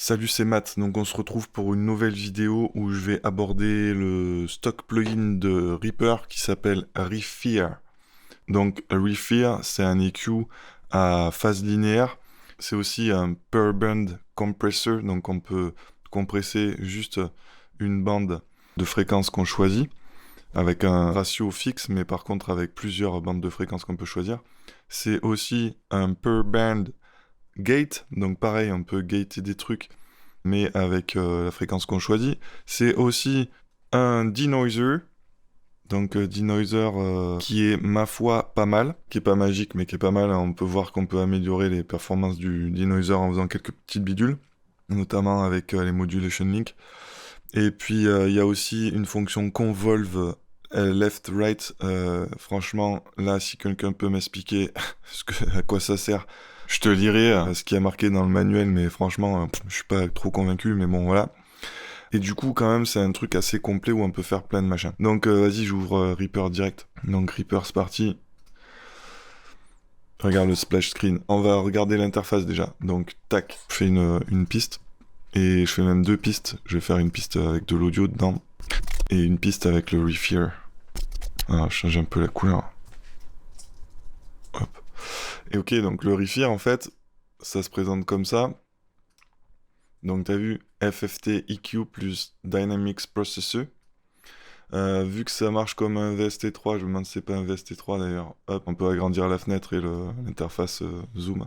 Salut, c'est Matt. Donc, on se retrouve pour une nouvelle vidéo où je vais aborder le stock plugin de Reaper qui s'appelle Refair. Donc, Refair, c'est un EQ à phase linéaire. C'est aussi un per band compressor. Donc, on peut compresser juste une bande de fréquences qu'on choisit avec un ratio fixe, mais par contre avec plusieurs bandes de fréquences qu'on peut choisir. C'est aussi un per band gate. Donc, pareil, on peut gater des trucs mais avec la fréquence qu'on choisit. C'est aussi un denoiser, donc denoiser qui est, ma foi, pas mal, qui est pas magique, mais qui est pas mal. On peut voir qu'on peut améliorer les performances du denoiser en faisant quelques petites bidules, notamment avec les modulation link. Et puis, il y a aussi une fonction convolve left-right. Franchement, là, si quelqu'un peut m'expliquer à quoi ça sert, je te lirai ce qui est marqué dans le manuel, mais franchement, je suis pas trop convaincu, mais bon, voilà. Et du coup, quand même, c'est un truc assez complet où on peut faire plein de machins. Donc, vas-y, j'ouvre Reaper direct. Donc, Reaper, c'est parti. Regarde le splash screen. On va regarder l'interface déjà. Donc, tac, je fais une piste. Et je fais même deux pistes. Je vais faire une piste avec de l'audio dedans. Et une piste avec le Refair. Alors, je change un peu la couleur. Hop. Et ok, donc le Refair, en fait, ça se présente comme ça. Donc, t'as vu FFT EQ plus Dynamics Processor. Vu que ça marche comme un VST3, je me demande si c'est pas un VST3 d'ailleurs. Hop, on peut agrandir la fenêtre et l'interface zoom.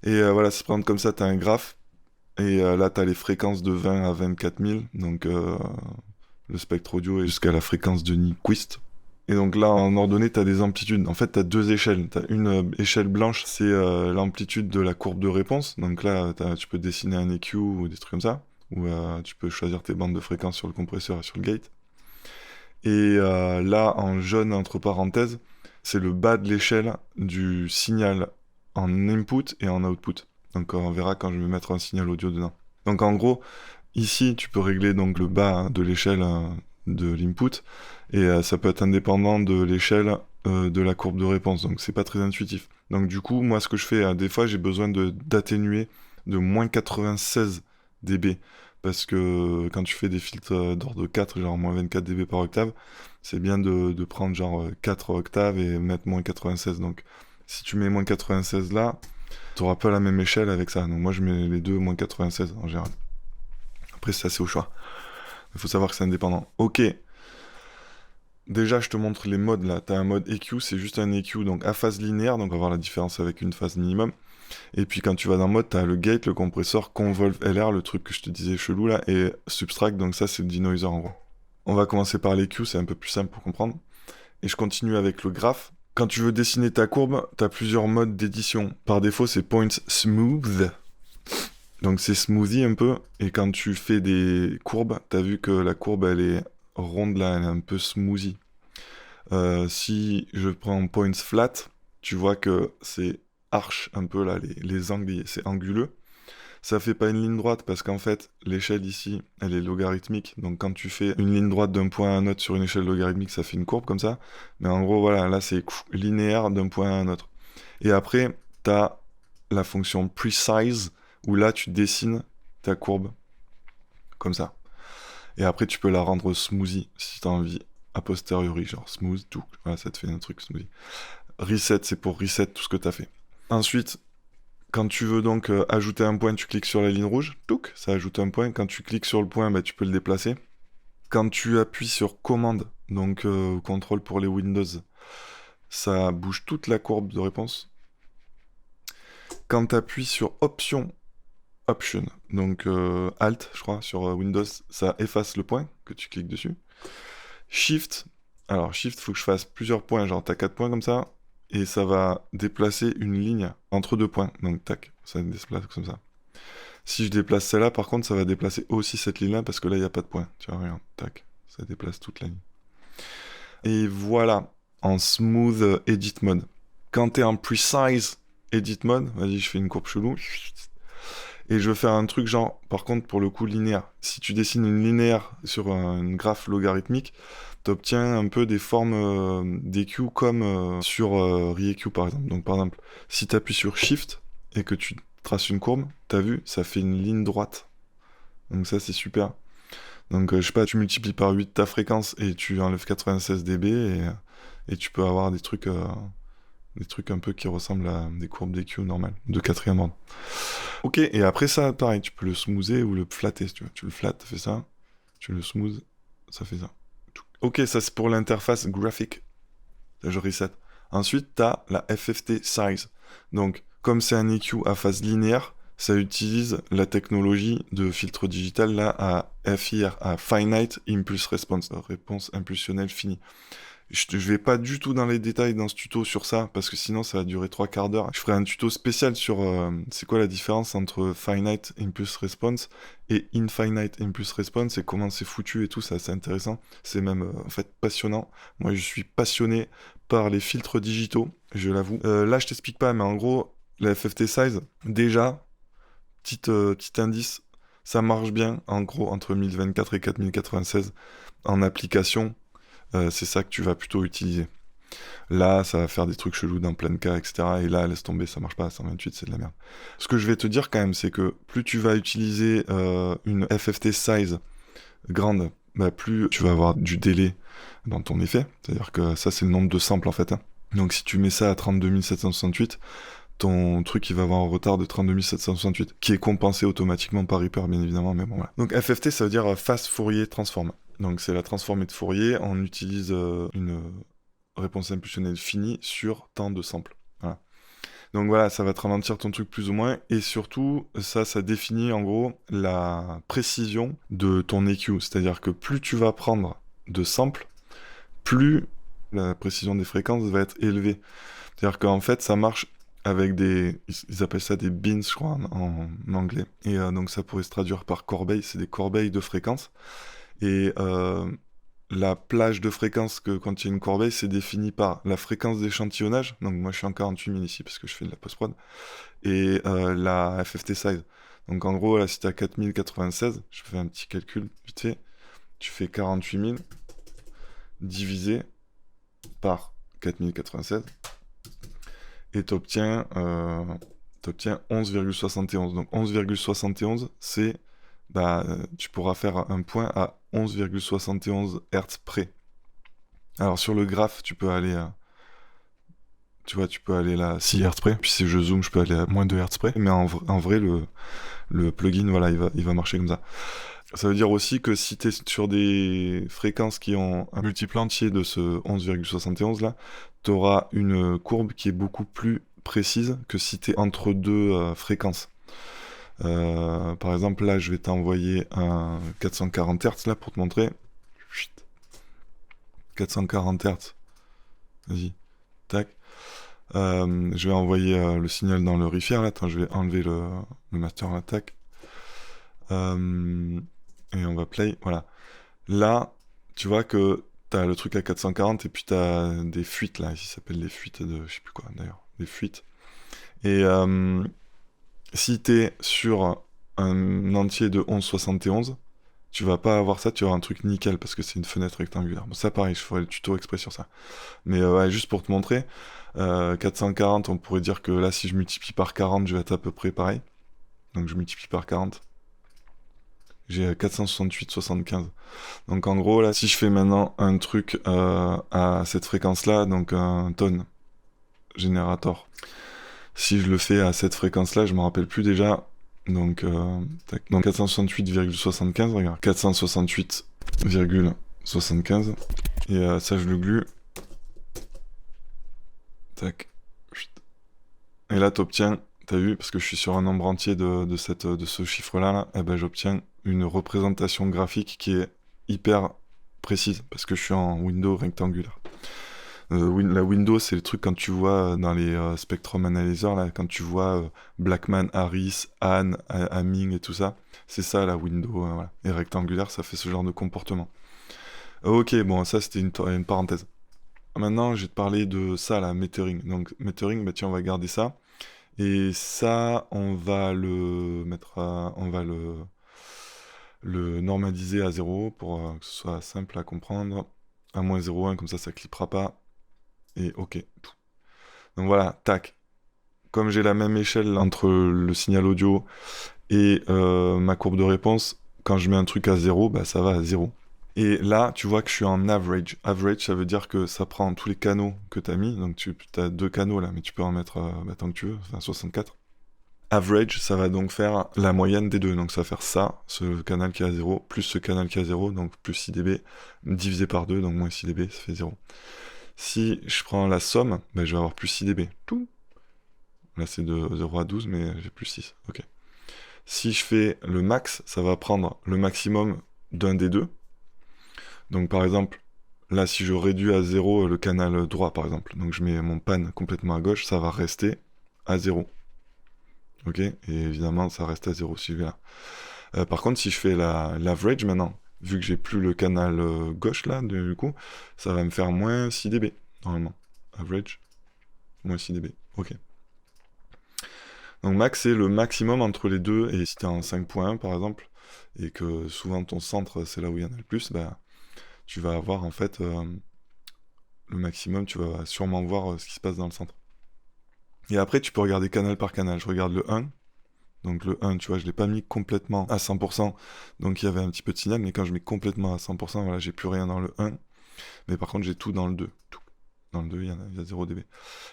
Et voilà, ça se présente comme ça, t'as un graphe. Et là, t'as les fréquences de 20 à 24 000. Donc, le spectre audio est jusqu'à la fréquence de Nyquist. Et donc là, en ordonnée, t'as des amplitudes. En fait, t'as deux échelles. T'as une échelle blanche, c'est l'amplitude de la courbe de réponse. Donc là, tu peux dessiner un EQ ou des trucs comme ça. Ou tu peux choisir tes bandes de fréquences sur le compresseur et sur le gate. Et là, en jaune, entre parenthèses, c'est le bas de l'échelle du signal en input et en output. Donc on verra quand je vais mettre un signal audio dedans. Donc en gros, ici, tu peux régler donc le bas de l'échelle de l'input, et ça peut être indépendant de l'échelle de la courbe de réponse. Donc c'est pas très intuitif. Donc du coup, moi, ce que je fais, des fois, j'ai besoin d'atténuer de moins 96 dB. Parce que quand tu fais des filtres d'ordre 4, genre moins 24 dB par octave, c'est bien de prendre genre 4 octaves et mettre moins 96. Donc si tu mets moins 96 là, tu n'auras pas la même échelle avec ça. Donc moi je mets les deux moins 96 en général. Après c'est assez au choix. Il faut savoir que c'est indépendant. Ok. Déjà je te montre les modes là. Tu as un mode EQ, c'est juste un EQ donc à phase linéaire, donc on va voir la différence avec une phase minimum. Et puis quand tu vas dans mode, t'as le gate, le compresseur, convolve LR, le truc que je te disais chelou là, et subtract, donc ça c'est le denoiser en gros. On va commencer par les Q, c'est un peu plus simple pour comprendre. Et je continue avec le graphe. Quand tu veux dessiner ta courbe, t'as plusieurs modes d'édition. Par défaut, c'est point smooth. Donc c'est smoothie un peu. Et quand tu fais des courbes, t'as vu que la courbe elle est ronde là, elle est un peu smoothie. Si je prends points flat, tu vois que c'est arche un peu là, les angles, c'est anguleux. Ça fait pas une ligne droite parce qu'en fait, l'échelle ici, elle est logarithmique. Donc quand tu fais une ligne droite d'un point à un autre sur une échelle logarithmique, ça fait une courbe comme ça. Mais en gros, voilà, là c'est linéaire d'un point à un autre. Et après, t'as la fonction precise où là tu dessines ta courbe comme ça. Et après, tu peux la rendre smoothie si t'as envie a posteriori, genre smooth, tout. Voilà, ça te fait un truc smoothie. Reset, c'est pour reset tout ce que t'as fait. Ensuite, quand tu veux donc ajouter un point, tu cliques sur la ligne rouge, touc, ça ajoute un point. Quand tu cliques sur le point, bah, tu peux le déplacer. Quand tu appuies sur commande, donc contrôle pour les Windows, ça bouge toute la courbe de réponse. Quand tu appuies sur option, donc alt, je crois, sur Windows, ça efface le point que tu cliques dessus. Shift, alors shift, faut que je fasse plusieurs points, genre t'as 4 points comme ça, et ça va déplacer une ligne entre deux points. Donc tac, ça déplace comme ça. Si je déplace celle-là, par contre, ça va déplacer aussi cette ligne-là, parce que là, il n'y a pas de point. Tu vois, regarde, tac, ça déplace toute la ligne. Et voilà, en smooth edit mode. Quand tu es en precise edit mode, vas-y, je fais une courbe chelou, et je veux faire un truc genre, par contre, pour le coup, linéaire. Si tu dessines une linéaire sur une graphe logarithmique, tu obtiens un peu des formes d'EQ comme sur ReEQ, par exemple. Donc, par exemple, si tu appuies sur Shift et que tu trace une courbe, t'as vu, ça fait une ligne droite. Donc ça, c'est super. Donc, je sais pas, tu multiplies par 8 ta fréquence et tu enlèves 96 dB et tu peux avoir des trucs un peu qui ressemblent à des courbes d'EQ normales, de quatrième ordre. Ok, et après ça, pareil, tu peux le smoother ou le flatter, si tu veux. Tu le flattes, ça fait ça. Tu le smooth, ça fait ça. Ok, ça c'est pour l'interface graphique. Je reset. Ensuite, tu as la FFT size. Donc, comme c'est un EQ à phase linéaire, ça utilise la technologie de filtre digital là à FIR, à Finite Impulse Response, réponse impulsionnelle finie. Je vais pas du tout dans les détails dans ce tuto sur ça, parce que sinon ça va durer 3 quarts d'heure. Je ferai un tuto spécial sur c'est quoi la différence entre Finite Impulse Response et Infinite Impulse Response et comment c'est foutu et tout, c'est assez intéressant. C'est même en fait passionnant. Moi je suis passionné par les filtres digitaux, je l'avoue. Là je t'explique pas, mais en gros, la FFT Size, déjà, petit indice, ça marche bien en gros entre 1024 et 4096 en application. C'est ça que tu vas plutôt utiliser. Là, ça va faire des trucs chelous dans plein de cas, etc. Et là, laisse tomber, ça marche pas à 128, c'est de la merde. Ce que je vais te dire quand même, c'est que plus tu vas utiliser une FFT size grande, bah, plus tu vas avoir du délai dans ton effet. C'est-à-dire que ça, c'est le nombre de samples en fait. Hein. Donc si tu mets ça à 32 768, ton truc il va avoir un retard de 32 768, qui est compensé automatiquement par Reaper, bien évidemment, mais bon voilà. Donc FFT, ça veut dire Fast Fourier Transform. Donc c'est la transformée de Fourier, on utilise une réponse impulsionnelle finie sur tant de samples. Voilà. Donc voilà, ça va te ralentir ton truc plus ou moins, et surtout, ça définit en gros la précision de ton EQ, c'est-à-dire que plus tu vas prendre de samples, plus la précision des fréquences va être élevée. C'est-à-dire qu'en fait, ça marche avec ils appellent ça des bins, je crois, en anglais. Et donc ça pourrait se traduire par corbeille, c'est des corbeilles de fréquences. Et la plage de fréquence que quand il y a une corbeille, c'est défini par la fréquence d'échantillonnage. Donc moi je suis en 48 000 ici parce que je fais de la post-prod. Et la FFT size. Donc en gros, là si tu as 4096, je fais un petit calcul vite fait. Tu fais 48 000 divisé par 4096 et tu obtiens 11,71. Donc 11,71, c'est tu pourras faire un point à 11,71 Hz près. Alors sur le graphe, tu peux aller là 6 Hz près. Puis si je zoome, je peux aller à moins 2 Hz près. Mais en vrai, le plugin, voilà, il va marcher comme ça. Ça veut dire aussi que si tu es sur des fréquences qui ont un multiple entier de ce 11,71 là, tu auras une courbe qui est beaucoup plus précise que si tu es entre deux fréquences. Par exemple, là, je vais t'envoyer un 440 Hz là pour te montrer. 440 Hz. Vas-y. Tac. Je vais envoyer le signal dans le Reaper là. Attends, je vais enlever le master là. Tac. Et on va play. Voilà. Là, tu vois que t'as le truc à 440 et puis t'as des fuites là. Ici, ça s'appelle les fuites de. Je sais plus quoi d'ailleurs. Des fuites. Et si t'es sur un entier de 11,71, tu vas pas avoir ça, tu vas avoir un truc nickel parce que c'est une fenêtre rectangulaire. Bon, ça pareil, je ferai le tuto exprès sur ça. Mais ouais, juste pour te montrer, 440, on pourrait dire que là, si je multiplie par 40, je vais être à peu près pareil. Donc je multiplie par 40. J'ai 468,75. Donc en gros, là, si je fais maintenant un truc à cette fréquence-là, donc un tonne générateur, si je le fais à cette fréquence-là, je me rappelle plus déjà. Donc 468,75, regarde. 468,75. Et ça, je le glue. Tac. Et là, t'obtiens, t'as vu, parce que je suis sur un nombre entier de ce chiffre-là, là, et ben j'obtiens une représentation graphique qui est hyper précise, parce que je suis en window rectangulaire. La window, c'est le truc quand tu vois dans les Spectrum Analyzer, là, quand tu vois Blackman, Harris, Anne, Hamming et tout ça, c'est ça la window. Voilà. Et rectangulaire, ça fait ce genre de comportement. Ok, bon, ça c'était une parenthèse. Maintenant, je vais te parler de ça, là, metering. Donc, metering, bah tiens, on va garder ça. Et ça, on va le mettre on va le normaliser à 0 pour que ce soit simple à comprendre. À moins 0,1, comme ça clippera pas. Et ok. Donc voilà, tac. comme j'ai la même échelle entre le signal audio et ma courbe de réponse, quand je mets un truc à 0, bah ça va à 0. Et là, tu vois que je suis en average. Average, ça veut dire que ça prend tous les canaux que tu as mis. Donc tu as 2 canaux là, mais tu peux en mettre tant que tu veux, enfin 64. Average, ça va donc faire la moyenne des deux. Donc ça va faire ça, ce canal qui est à 0, plus ce canal qui est à 0, donc plus 6 dB, divisé par 2, donc moins 6 dB, ça fait 0. Si je prends la somme, bah, je vais avoir plus 6 dB. Tout. Là c'est de 0 à 12, mais j'ai plus 6. Ok. Si je fais le max, ça va prendre le maximum d'un des deux. Donc par exemple, là si je réduis à 0 le canal droit par exemple, donc je mets mon pan complètement à gauche, ça va rester à 0. Ok, et évidemment ça reste à 0 si je vais là. Par contre si je fais l'average maintenant, vu que j'ai plus le canal gauche là, du coup, ça va me faire moins 6 dB normalement. Average, moins 6 dB, ok. Donc max c'est le maximum entre les deux, et si t'es en 5.1 par exemple, et que souvent ton centre c'est là où il y en a le plus, bah tu vas avoir en fait le maximum, tu vas sûrement voir ce qui se passe dans le centre. Et après tu peux regarder canal par canal, je regarde le 1, donc le 1 tu vois je l'ai pas mis complètement à 100%, donc il y avait un petit peu de signal, mais quand je mets complètement à 100%, voilà j'ai plus rien dans le 1, mais par contre j'ai tout dans le 2, tout. Dans le 2 il y a 0 dB.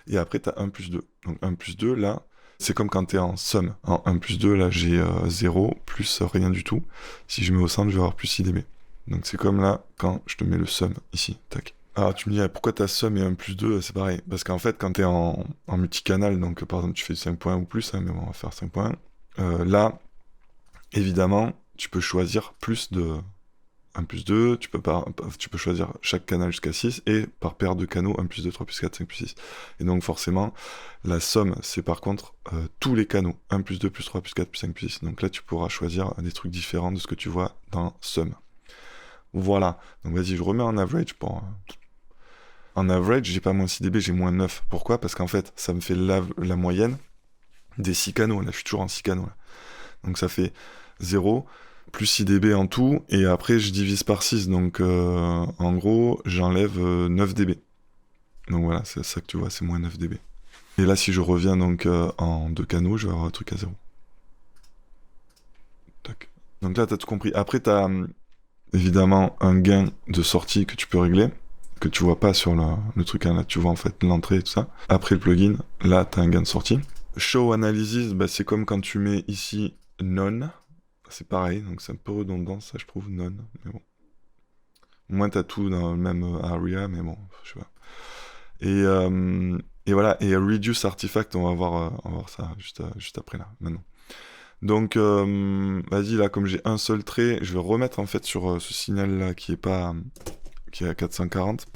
Et après tu as 1 plus 2, donc 1 plus 2 là, c'est comme quand tu es en somme, en 1 plus 2 là j'ai 0 plus rien du tout, si je mets au centre je vais avoir plus 6 dB. Donc c'est comme là, quand je te mets le sum ici, tac. Alors tu me dis, pourquoi ta sum et 1 plus 2, c'est pareil. Parce qu'en fait, quand t'es en multicanal, donc par exemple tu fais 5 points ou plus, hein, mais bon, on va faire 5 points. Là, évidemment, tu peux choisir plus de 1 plus 2, tu peux choisir chaque canal jusqu'à 6, et par paire de canaux, 1 plus 2, 3 plus 4, 5 plus 6. Et donc forcément, la somme, c'est par contre tous les canaux, 1 plus 2, plus 3, plus 4, plus 5, plus 6. Donc là, tu pourras choisir des trucs différents de ce que tu vois dans somme. Voilà, donc vas-y, je remets en average pour... En average, j'ai pas moins 6 dB, j'ai moins 9. Pourquoi? Parce qu'en fait, ça me fait la moyenne des 6 canaux. Là, je suis toujours en 6 canaux. Là. Donc ça fait 0, plus 6 dB en tout, et après, je divise par 6. Donc, en gros, j'enlève 9 dB. Donc voilà, c'est ça que tu vois, c'est moins 9 dB. Et là, si je reviens donc en 2 canaux, je vais avoir un truc à 0. Tac. Donc là, t'as tout compris. Après, t'as évidemment un gain de sortie que tu peux régler, que tu vois pas sur le truc, hein, là tu vois en fait l'entrée et tout ça. Après le plugin, là t'as un gain de sortie. Show Analysis, bah, c'est comme quand tu mets ici None, c'est pareil, donc c'est un peu redondant ça je trouve, None, mais bon. Au moins t'as tout dans le même area, mais bon, je sais pas. Et voilà, et Reduce Artifact, on va voir ça juste après là, maintenant. Donc, vas-y, là, comme j'ai un seul trait, je vais remettre en fait sur ce signal-là qui est à 440.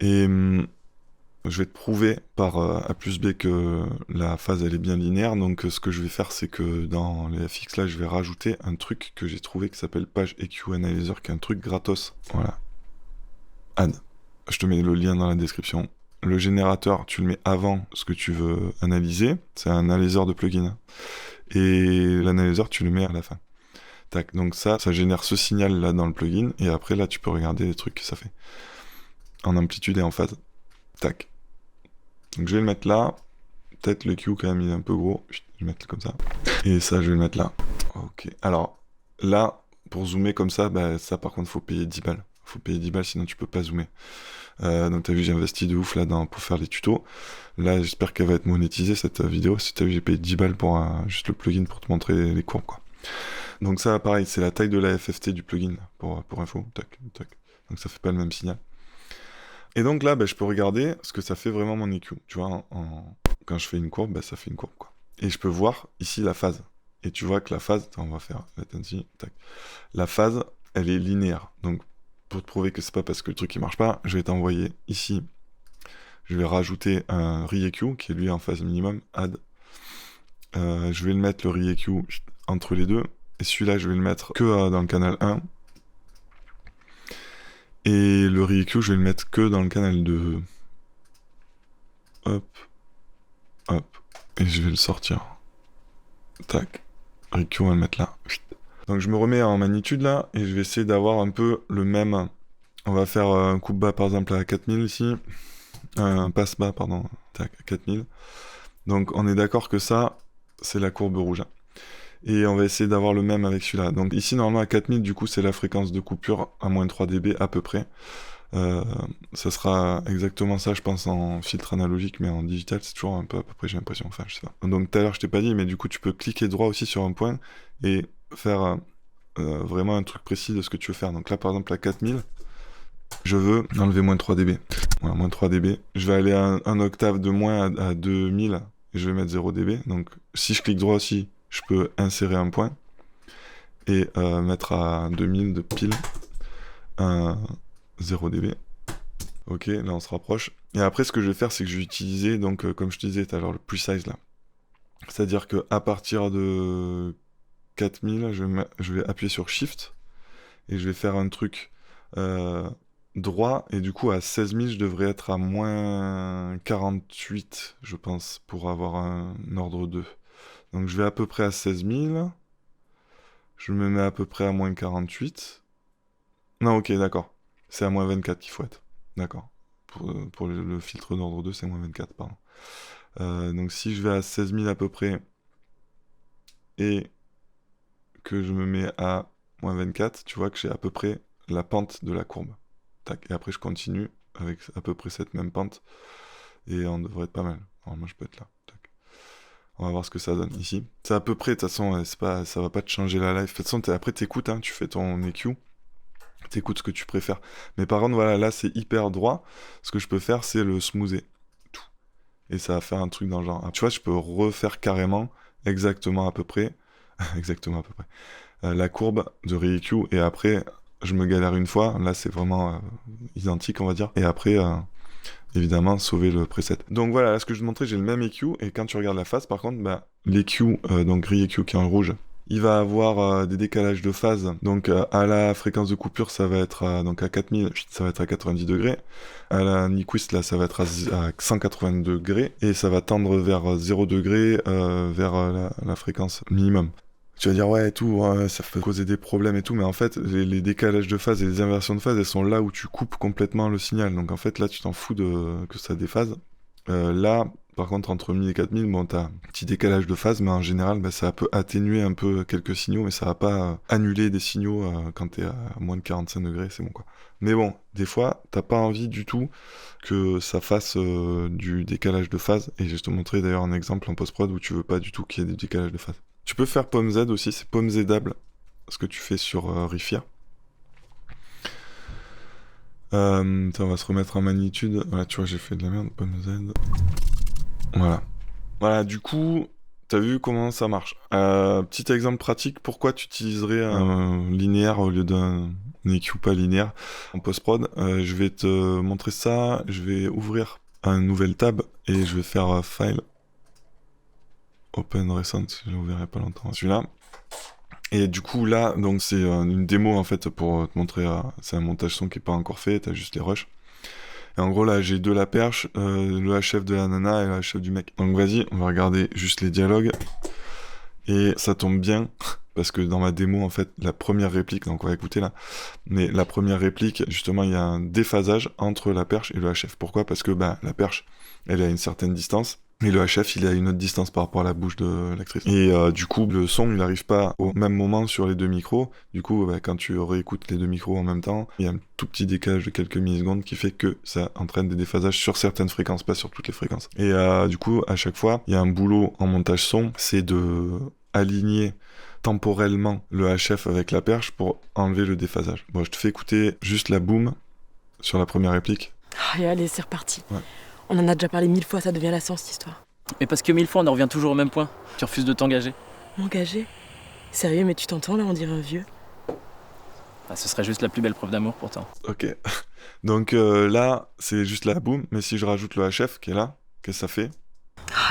Et je vais te prouver par A plus B que la phase, elle est bien linéaire. Donc, ce que je vais faire, c'est que dans les FX, là, je vais rajouter un truc que j'ai trouvé qui s'appelle Page EQ Analyzer, qui est un truc gratos. Voilà. Add. Je te mets le lien dans la description. Le générateur, tu le mets avant ce que tu veux analyser. C'est un analyseur de plugin. Et l'analyseur, tu le mets à la fin. Tac, donc ça génère ce signal là dans le plugin, et après là tu peux regarder les trucs que ça fait. En amplitude et en phase. Tac. Donc je vais le mettre là. Peut-être le Q quand même il est un peu gros. Je vais le mettre comme ça. Et ça je vais le mettre là. Ok. Alors là, pour zoomer comme ça, bah, ça par contre faut payer 10 balles. Faut payer 10 balles sinon tu peux pas zoomer. Donc t'as vu j'ai investi de ouf là pour faire les tutos. Là j'espère qu'elle va être monétisée cette vidéo. Si t'as vu j'ai payé 10 balles pour juste le plugin pour te montrer les courbes quoi. Donc ça pareil c'est la taille de la FFT du plugin pour info. Tac, tac. Donc ça fait pas le même signal. Et donc là bah, je peux regarder ce que ça fait vraiment mon EQ. Tu vois quand je fais une courbe, bah, ça fait une courbe quoi. Et je peux voir ici la phase. Et tu vois que la phase, attends, on va faire latency, tac. La phase elle est linéaire. Donc pour te prouver que c'est pas parce que le truc il marche pas, je vais t'envoyer ici, je vais rajouter un ReEQ qui est lui en phase minimum, add. Je vais le mettre le ReEQ entre les deux, et celui-là je vais le mettre que dans le canal 1, et le ReEQ je vais le mettre que dans le canal 2. Hop, hop, et je vais le sortir. Tac, ReEQ on va le mettre là. Donc je me remets en magnitude là, et je vais essayer d'avoir un peu le même. On va faire un coupe bas par exemple à 4000 ici, un passe bas pardon, tac, à 4000. Donc on est d'accord que ça, c'est la courbe rouge. Et on va essayer d'avoir le même avec celui-là. Donc ici, normalement, à 4000, du coup, c'est la fréquence de coupure à moins 3 dB à peu près. Ça sera exactement ça, je pense, en filtre analogique, mais en digital, c'est toujours un peu à peu près, j'ai l'impression. Enfin, je sais pas. Donc tout à l'heure, je t'ai pas dit, mais du coup, tu peux cliquer droit aussi sur un point et faire vraiment un truc précis de ce que tu veux faire. Donc là, par exemple, à 4000, je veux enlever moins 3 dB. Voilà, moins 3 dB. Je vais aller un octave de moins à 2000 et je vais mettre 0 dB. Donc si je clique droit aussi, je peux insérer un point et mettre à 2000 de pile un 0 dB. Ok, là on se rapproche. Et après, ce que je vais faire, c'est que je vais utiliser, donc comme je te disais tout à l'heure, le precise là. C'est-à-dire qu'à partir de 4000, je vais appuyer sur Shift et je vais faire un truc droit. Et du coup, à 16000, je devrais être à moins 48, je pense, pour avoir un ordre 2. Donc je vais à peu près à 16000. Je me mets à peu près à moins 48. Non, ok, d'accord. C'est à moins 24 qu'il faut être. D'accord. Pour le filtre d'ordre 2, c'est moins 24, pardon. Donc si je vais à 16000 à peu près et que je me mets à moins 24, tu vois que j'ai à peu près la pente de la courbe. Tac. Et après je continue avec à peu près cette même pente et on devrait être pas mal. Normalement je peux être là. Tac. On va voir ce que ça donne ici. C'est à peu près, de toute façon, ça va pas te changer la life. De toute façon, après t'écoutes, hein, tu fais ton EQ. T'écoutes ce que tu préfères. Mais par contre, voilà, là, c'est hyper droit. Ce que je peux faire, c'est le smoother. Tout. Et ça va faire un truc dans le genre. Ah, tu vois, je peux refaire carrément, exactement à peu près, exactement à peu près, la courbe de ReEQ. Et après, je me galère une fois. Là, c'est vraiment identique, on va dire. Et après, évidemment, sauver le preset. Donc voilà, là, ce que je te montrais, j'ai le même EQ. Et quand tu regardes la face, par contre, bah, l'EQ, donc ReEQ qui est en rouge, il va avoir des décalages de phase. Donc à la fréquence de coupure, ça va être donc à 4000, ça va être à 90 degrés. À la Nyquist, là, ça va être à 180 degrés. Et ça va tendre vers 0 degré vers la fréquence minimum. Tu vas dire, ouais, et tout, ouais, ça peut causer des problèmes et tout, mais en fait, les décalages de phase et les inversions de phase, elles sont là où tu coupes complètement le signal. Donc en fait, là, tu t'en fous que ça déphase. Là, par contre, entre 1000 et 4000, bon, t'as un petit décalage de phase, mais en général, bah, ça peut atténuer un peu quelques signaux, mais ça va pas annuler des signaux quand t'es à moins de 45 degrés, c'est bon, quoi. Mais bon, des fois, t'as pas envie du tout que ça fasse du décalage de phase, et je vais te montrer d'ailleurs un exemple en post-prod où tu veux pas du tout qu'il y ait des décalages de phase. Tu peux faire pomme Z aussi, c'est pomme Z-able, ce que tu fais sur Riffia. On va se remettre en magnitude. Voilà, tu vois, j'ai fait de la merde, pomme Z. Voilà. Voilà, du coup, t'as vu comment ça marche. Petit exemple pratique, pourquoi tu utiliserais un linéaire au lieu d'un EQ pas linéaire en post-prod. Je vais te montrer ça, je vais ouvrir un nouvel tab et je vais faire File, Open Recent, je l'ouvrirai pas longtemps, celui-là. Et du coup, là, donc c'est une démo en fait pour te montrer, c'est un montage son qui est pas encore fait, t'as juste les rushs. Et en gros, là, j'ai de la perche, le HF de la nana et le HF du mec. Donc vas-y, on va regarder juste les dialogues. Et ça tombe bien, parce que dans ma démo, en fait, la première réplique, donc on va écouter là, mais la première réplique, justement, il y a un déphasage entre la perche et le HF. Pourquoi ? Parce que bah, la perche, elle est à une certaine distance, et le HF, il est à une autre distance par rapport à la bouche de l'actrice. Et du coup, le son, il n'arrive pas au même moment sur les deux micros. Du coup, bah, quand tu réécoutes les deux micros en même temps, il y a un tout petit décalage de quelques millisecondes qui fait que ça entraîne des déphasages sur certaines fréquences, pas sur toutes les fréquences. Et du coup, à chaque fois, il y a un boulot en montage son, c'est de aligner temporellement le HF avec la perche pour enlever le déphasage. Bon, je te fais écouter juste la boom sur la première réplique. Et allez, c'est reparti. Ouais. On en a déjà parlé 1000 fois, ça devient lassant cette histoire. Mais parce que 1000 fois on en revient toujours au même point. Tu refuses de t'engager. M'engager ? Sérieux, mais tu t'entends là, on dirait un vieux. Bah, ce serait juste la plus belle preuve d'amour pourtant. Ok. Donc là, c'est juste la boom, mais si je rajoute le HF qui est là, qu'est-ce que ça fait ?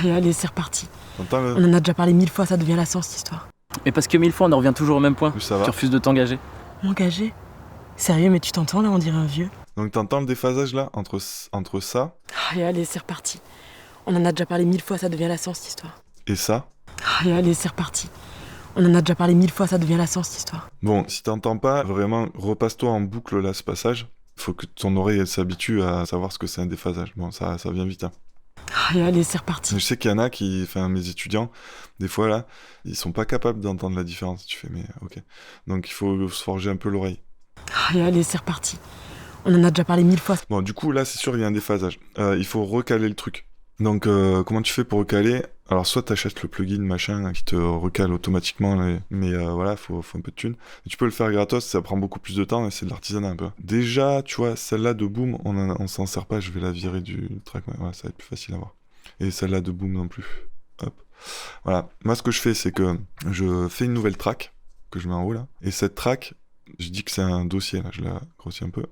Et allez, c'est reparti. T'entends le... On en a déjà parlé 1000 fois, ça devient lassant cette histoire. Mais parce que 1000 fois on en revient toujours au même point. Ça va. Tu refuses de t'engager. M'engager ? Sérieux, mais tu t'entends là, on dirait un vieux. Donc t'entends le déphasage là entre ça Et allez, c'est reparti. On en a déjà parlé 1000 fois, ça devient lassant cette histoire. et ça. Et allez, c'est reparti. On en a déjà parlé 1000 fois, ça devient lassant cette histoire. Bon, si t'entends pas, vraiment, repasse-toi en boucle là ce passage. Faut que ton oreille elle s'habitue à savoir ce que c'est un déphasage. Bon, ça vient vite. Hein. Et allez, c'est reparti. Je sais qu'il y en a qui, enfin mes étudiants, des fois là, ils sont pas capables d'entendre la différence. Tu fais mais ok. Donc il faut se forger un peu l'oreille. Et allez, c'est reparti. On en a déjà parlé 1000 fois. Bon du coup là c'est sûr il y a un déphasage. Il faut recaler le truc. Donc comment tu fais pour recaler? Alors soit t'achètes le plugin machin qui te recale automatiquement, mais voilà, faut un peu de thunes. Et tu peux le faire gratos, ça prend beaucoup plus de temps et c'est de l'artisanat un peu. Déjà, tu vois, celle-là de Boom, on s'en sert pas, je vais la virer du track, ouais, ça va être plus facile à voir. Et celle-là de Boom non plus. Hop. Voilà, moi ce que je fais c'est que je fais une nouvelle track que je mets en haut là. Et cette track, je dis que c'est un dossier là, je la grossis un peu.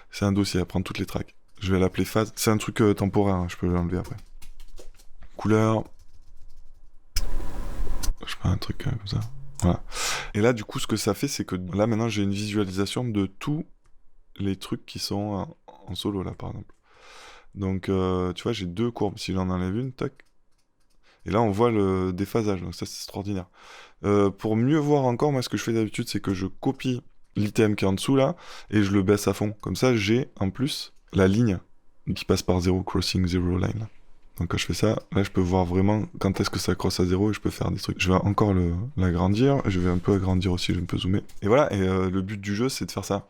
C'est un dossier, elle prend toutes les tracks. Je vais l'appeler phase. C'est un truc temporaire, hein, je peux l'enlever après. Couleur. Je mets un truc comme ça. Voilà. Et là, du coup, ce que ça fait, c'est que là, maintenant, j'ai une visualisation de tous les trucs qui sont en solo, là, par exemple. Donc, tu vois, j'ai 2 courbes. Si j'en enlève une, tac. Et là, on voit le déphasage. Donc ça, c'est extraordinaire. Pour mieux voir encore, moi, ce que je fais d'habitude, c'est que je copie l'item qui est en dessous, là, et je le baisse à fond. Comme ça, j'ai, en plus, la ligne qui passe par 0 crossing 0 line là. Donc quand je fais ça, là je peux voir vraiment quand est-ce que ça crosse à 0 et je peux faire des trucs. Je vais encore l'agrandir, je vais un peu agrandir aussi, je vais un peu zoomer. Et voilà, et le but du jeu c'est de faire ça.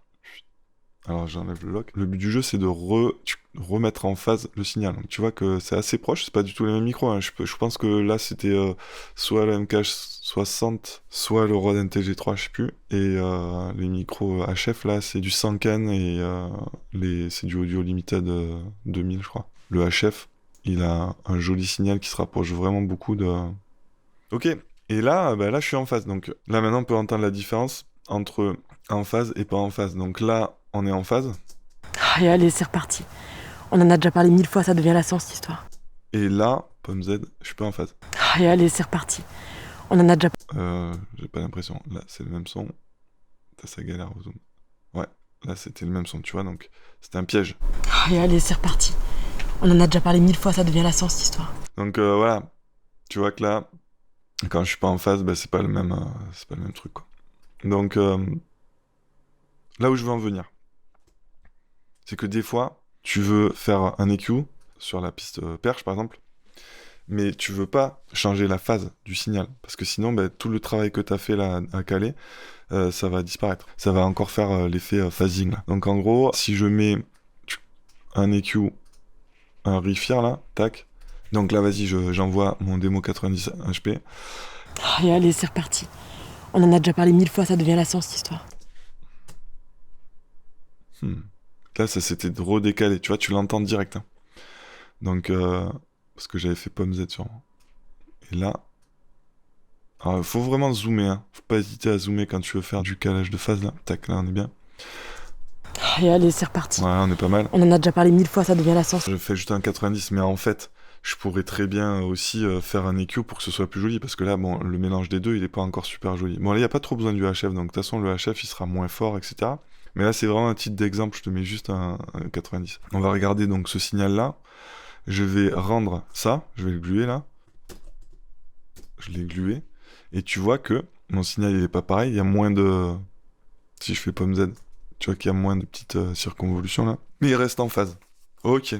Alors j'enlève le lock. Le but du jeu c'est de remettre en phase le signal. Donc tu vois que c'est assez proche, c'est pas du tout les mêmes micros. Hein. Je pense que là c'était soit le MK60, soit le Rode NTG3, je sais plus. Et les micros HF là c'est du Sanken et c'est du Audio Limited 2000 je crois. Le HF, il a un joli signal qui se rapproche vraiment beaucoup de... Ok, et là, là je suis en phase. Donc là maintenant on peut entendre la différence entre en phase et pas en phase. Donc là, on est en phase. Et allez, c'est reparti. On en a déjà parlé 1000 fois, ça devient lassant cette histoire. Et là, pomme Z, je suis pas en phase. Et allez, c'est reparti. On en a déjà... J'ai pas l'impression. Là, c'est le même son. Ça galère au zoom. Ouais, là c'était le même son, tu vois, donc c'était un piège. Et allez, c'est reparti. On en a déjà parlé 1000 fois, ça devient lassant cette histoire. Donc voilà, tu vois que là, quand je suis pas en phase, c'est pas le même truc, quoi. Donc là où je veux en venir, c'est que des fois, tu veux faire un EQ sur la piste perche, par exemple, mais tu veux pas changer la phase du signal, parce que sinon, tout le travail que tu as fait là à caler, ça va disparaître. Ça va encore faire l'effet phasing, là. Donc en gros, si je mets un EQ, un Reefer, là, tac, donc là, vas-y, j'envoie mon démo 90 HP. Et allez, c'est reparti. On en a déjà parlé 1000 fois, ça devient lassant cette histoire. Là, ça s'était redécalé, tu vois, tu l'entends direct. Hein. Donc, parce que j'avais fait pomme Z sûrement. Et là, alors, faut vraiment zoomer, hein. Faut pas hésiter à zoomer quand tu veux faire du calage de phase, là. Tac, là, on est bien. Et allez, c'est reparti. Ouais, on est pas mal. On en a déjà parlé 1000 fois, ça devient lassant. Je fais juste un 90, mais en fait, je pourrais très bien aussi faire un EQ pour que ce soit plus joli, parce que là, bon, le mélange des deux, il est pas encore super joli. Bon, là, il n'y a pas trop besoin du HF, donc de toute façon, le HF, il sera moins fort, etc. Mais là, c'est vraiment un titre d'exemple, je te mets juste un 90. On va regarder donc ce signal-là. Je vais rendre ça, je vais le gluer là. Je l'ai glué. Et tu vois que mon signal, il est pas pareil, il y a moins de... Si je fais pomme Z, tu vois qu'il y a moins de petites circonvolutions là. Mais il reste en phase. Ok.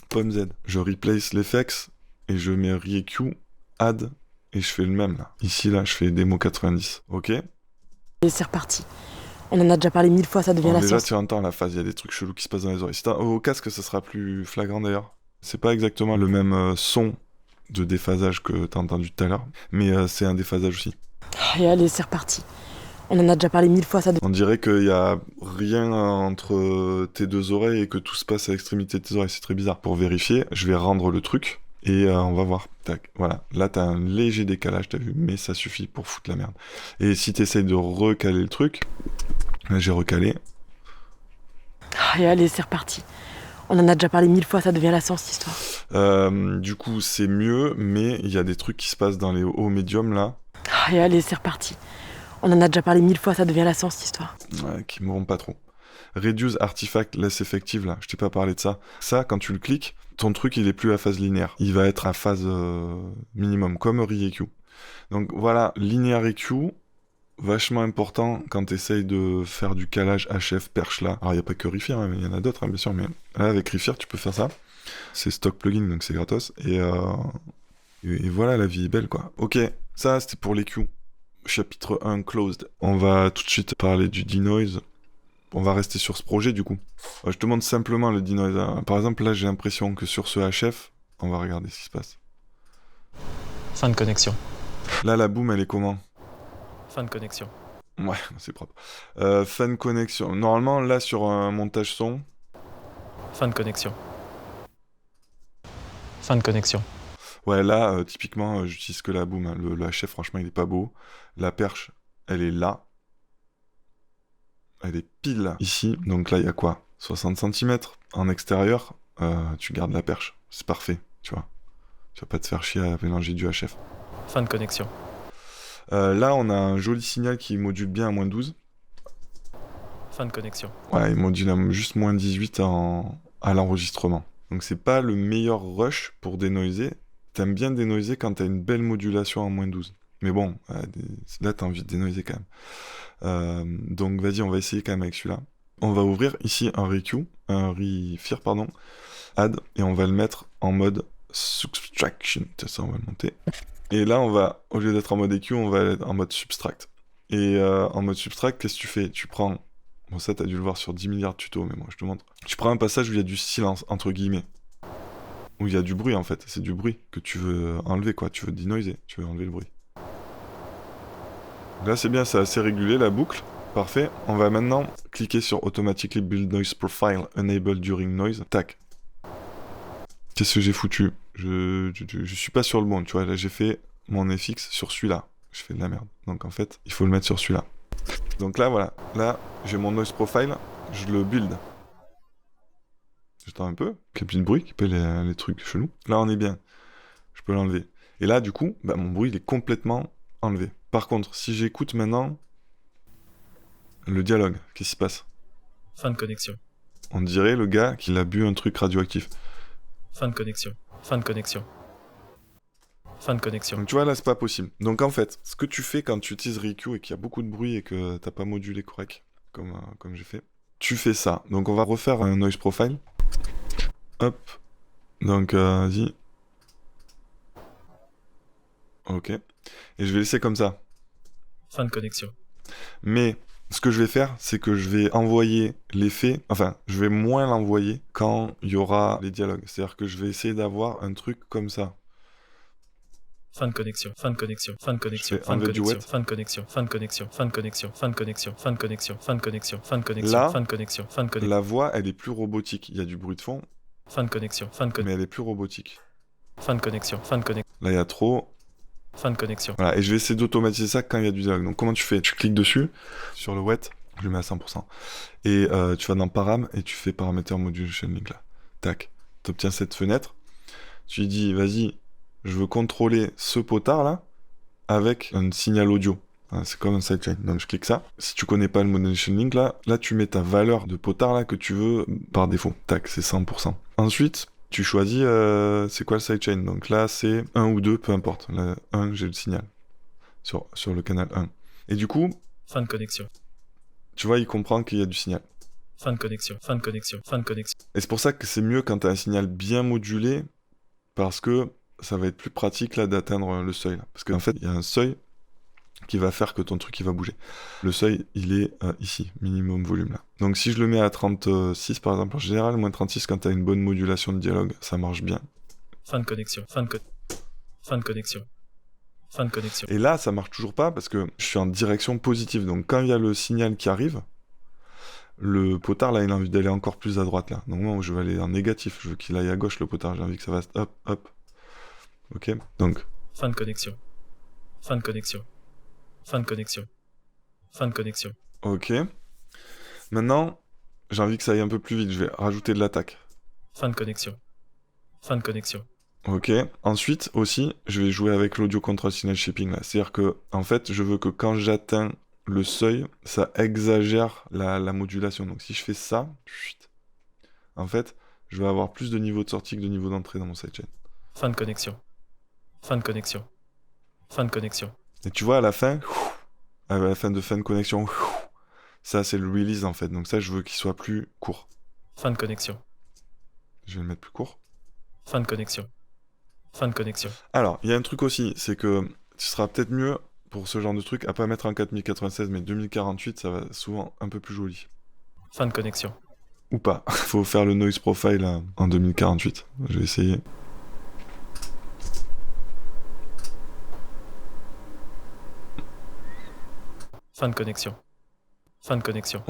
Pomme Z. Je replace l'effects et je mets ReEQ, add, et je fais le même là. Ici là, je fais démo 90. Ok. Et c'est reparti. On en a déjà parlé 1000 fois, ça devient lassant. Déjà, tu entends la phase, il y a des trucs chelous qui se passent dans les oreilles. Au casque, ça sera plus flagrant d'ailleurs. C'est pas exactement le même son de déphasage que t'as entendu tout à l'heure, mais c'est un déphasage aussi. Et allez, c'est reparti. On en a déjà parlé 1000 fois, ça... On dirait qu'il y a rien entre tes deux oreilles et que tout se passe à l'extrémité de tes oreilles. C'est très bizarre. Pour vérifier, je vais rendre le truc et on va voir. Tac, voilà. Là, t'as un léger décalage, t'as vu, mais ça suffit pour foutre la merde. Et si t'essayes de recaler le truc, là, j'ai recalé. Et allez, c'est reparti. On en a déjà parlé 1000 fois, ça devient lassant cette histoire. Du coup, c'est mieux, mais il y a des trucs qui se passent dans les hauts médiums là. Et allez, c'est reparti. On en a déjà parlé 1000 fois, ça devient lassant cette histoire. Ouais, qui me vont pas trop. Reduce Artifact Less Effective là, je t'ai pas parlé de ça. Ça, quand tu le cliques, ton truc il est plus à phase linéaire. Il va être à phase minimum, comme ReEQ. Donc voilà, linéaire EQ, vachement important quand tu essayes de faire du calage HF perche là. Alors il n'y a pas que Reefer, hein, mais il y en a d'autres, hein, bien sûr, mais là avec Reefer tu peux faire ça. C'est stock plugin, donc c'est gratos. Et voilà, la vie est belle, quoi. Ok, ça, c'était pour les Q. Chapitre 1, closed. On va tout de suite parler du denoise. On va rester sur ce projet, du coup. Je te montre simplement le denoise. Par exemple, là, j'ai l'impression que sur ce HF, on va regarder ce qui se passe. Fin de connexion. Là, la boom, elle est comment? Fin de connexion. Ouais, c'est propre. Fin de connexion. Normalement, là, sur un montage son... Fin de connexion. Fin de connexion. Ouais, là, typiquement, j'utilise que la boom. Hein. Le HF, franchement, il est pas beau. La perche, elle est là. Elle est pile là. Ici. Donc là, il y a quoi? 60 cm. En extérieur, tu gardes la perche. C'est parfait, tu vois. Tu vas pas te faire chier à mélanger du HF. Fin de connexion. Là, on a un joli signal qui module bien à moins 12. Fin de connexion. Ouais, il module à juste moins 18 à l'enregistrement. Donc c'est pas le meilleur rush pour dénoiser. T'aimes bien dénoiser quand t'as une belle modulation à moins 12. Mais bon, là t'as envie de dénoiser quand même. Donc vas-y, on va essayer quand même avec celui-là. On va ouvrir ici un Refear, pardon, add, et on va le mettre en mode subtraction. Ça, on va le monter. Et là, on va, au lieu d'être en mode EQ, on va être en mode subtract. Et en mode subtract, qu'est-ce que tu fais? Tu prends... Bon, ça, t'as dû le voir sur 10 milliards de tutos, mais moi, je te montre. Tu prends un passage où il y a du silence, entre guillemets. Où il y a du bruit, en fait. C'est du bruit que tu veux enlever, quoi. Tu veux denoiser, tu veux enlever le bruit. Là, c'est bien, c'est assez régulé, la boucle. Parfait. On va maintenant cliquer sur Automatically Build Noise Profile Enable During Noise. Tac. Qu'est-ce que j'ai foutu? Je suis pas sur le bon, tu vois. Là, j'ai fait mon FX sur celui-là. Je fais de la merde. Donc, en fait, il faut le mettre sur celui-là. Donc là, voilà. Là, j'ai mon noise profile. Je le build. J'attends un peu. Qu'il y ait plus de bruit, qu'il y ait les trucs chelous. Là, on est bien. Je peux l'enlever. Et là, du coup, bah, mon bruit, il est complètement enlevé. Par contre, si j'écoute maintenant le dialogue, qu'est-ce qui se passe? Fin de connexion. On dirait le gars qui a bu un truc radioactif. Fin de connexion. Fin de connexion. Fin de connexion. Donc tu vois, là, c'est pas possible. Donc en fait, ce que tu fais quand tu utilises Riku et qu'il y a beaucoup de bruit et que t'as pas modulé correct, comme j'ai fait, tu fais ça. Donc on va refaire un noise profile. Hop. Donc vas-y. Ok. Et je vais laisser comme ça. Fin de connexion. Mais ce que je vais faire, c'est que je vais envoyer l'effet, enfin, je vais moins l'envoyer quand il y aura les dialogues. C'est-à-dire que je vais essayer d'avoir un truc comme ça. Fin de connexion, fin de connexion, fin de connexion, fais fin de enlever du connexion, wet. fin de connexion, fin de connexion, fin de connexion, fin de connexion, fin de connexion, fin de connexion, fin de connexion, Là, fin de connexion, fin de connexion, la voix, elle est plus robotique. Il y a du bruit de fond, fin de connexion, fin de mais elle est plus robotique. fin de connexion, fin de connexion, Là, il y a trop. fin de connexion. Voilà, et je vais essayer d'automatiser ça quand il y a du dialogue. Donc comment tu fais? Tu cliques dessus, sur le wet, je le mets à 100%. Et tu vas dans param et tu fais parameter modulation link là. Tac. Tu obtiens cette fenêtre. Tu lui dis, vas-y, je veux contrôler ce potard là avec un signal audio. Hein, c'est comme un sidechain. Donc je clique ça. Si tu connais pas le modulation link là tu mets ta valeur de potard là que tu veux par défaut. Tac, c'est 100%. Ensuite, tu choisis c'est quoi le sidechain. Donc là, c'est 1 ou 2, peu importe. Là, 1, j'ai le signal sur le canal 1. Et du coup, Fin de connexion, tu vois, il comprend qu'il y a du signal. fin de connexion, fin de connexion, fin de connexion, Et c'est pour ça que c'est mieux quand tu as un signal bien modulé, parce que ça va être plus pratique là d'atteindre le seuil. Là. Parce qu'en fait, il y a un seuil qui va faire que ton truc il va bouger. Le seuil, il est ici, minimum volume là. Donc si je le mets à 36 par exemple, en général, moins 36 quand tu as une bonne modulation de dialogue, ça marche bien. fin de connexion, fin de connexion, fin de connexion, Et là, ça marche toujours pas parce que je suis en direction positive. Donc quand il y a le signal qui arrive, le potard là, il a envie d'aller encore plus à droite là. Donc moi, je vais aller en négatif. Je veux qu'il aille à gauche le potard. J'ai envie que ça fasse hop, hop. Ok. Donc. fin de connexion, fin de connexion, fin de connexion, fin de connexion, Ok. Maintenant, j'ai envie que ça aille un peu plus vite. Je vais rajouter de l'attaque. fin de connexion, fin de connexion, Ok. Ensuite, aussi, je vais jouer avec l'audio control signal shaping là. C'est-à-dire que, en fait, je veux que quand j'atteins le seuil, ça exagère la modulation. Donc si je fais ça, chut, en fait, je vais avoir plus de niveau de sortie que de niveau d'entrée dans mon sidechain. fin de connexion, fin de connexion, fin de connexion, Et tu vois, à la fin de fin de connexion, ça c'est le release en fait. Donc ça, je veux qu'il soit plus court. fin de connexion, Je vais le mettre plus court. Fin de connexion. Fin de connexion. Alors, il y a un truc aussi, c'est que tu seras peut-être mieux pour ce genre de truc à pas mettre en 4096, mais 2048, ça va souvent un peu plus joli. Fin de connexion. Ou pas. Faut faire le noise profile en 2048. Je vais essayer. Fin de connexion. Fin de connexion.